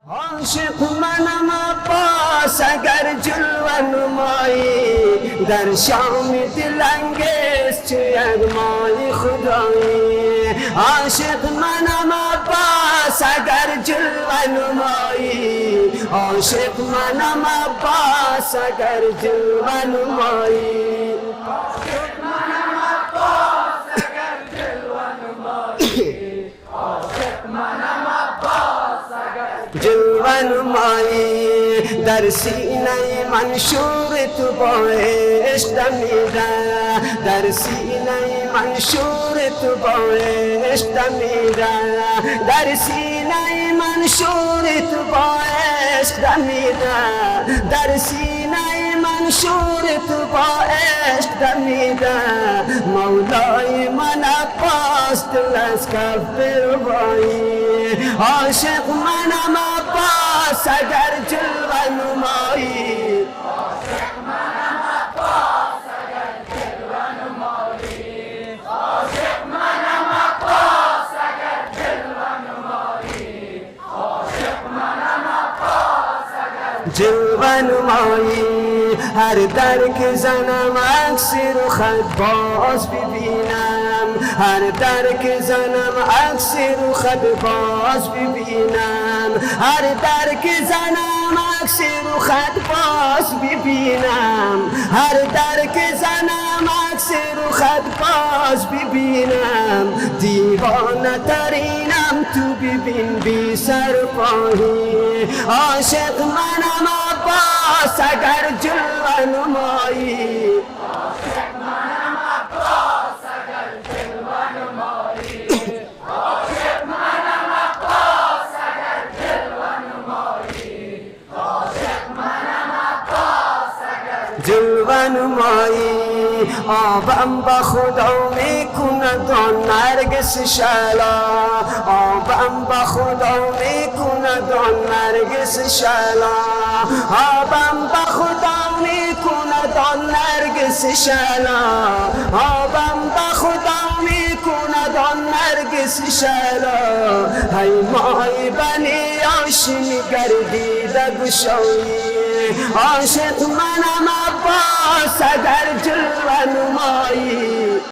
عاشق منم عباس اگر جلوه نمایی در شام دلانگیز چو یغمای خدایی. عاشق منم عباس اگر جلوه نمایی، عاشق منم عباس اگر جلوه نمایی. عاشق منم عباس اگر جلوه نمایی، عاشق منم عباس اگر جلوه نمایی. در سینه منشور تو با عشق دمیده، در سینه منشور تو با عشق دمیده، در سینه منشور تو با عشق دمیده، در سینه منشور تو با عشق دمیده. مولای من عباس دل از کف بربایی. عاشق منم عباس اگر جلوه نمایی، عاشق منم عباس اگر جلوه نمایی، عاشق منم عباس اگر جلوه نمایی، عاشق منم عباس اگر جلوه نمایی. هر در که زنم عکس رخت باز ببینم، هر در که زنم عکس رخت باز ببینم، هر در که زنم عکس رخت باز ببینم، هر در که زنم عکس رخت باز ببینم. دیوانه ترینم تو ببین بی سر پایی. عاشق منم عباس اگر جلوه نمایی، عاشق منم عباس اگر جلوه نمایی، عاشق منم عباس اگر جلوه نمایی، عاشق منم عباس اگر جلوه نمایی. آبم با خدا میکند آن نرگس شلا، آبم با خدا میکند آن نرگس شلا، آبم با خدا میکند آن نرگس شلا، آبم با خدا میکند آن نرگس شلا. های مای بنی آشین گردیده گشایی. عاشق منم عباس اگر جلوه نمایی.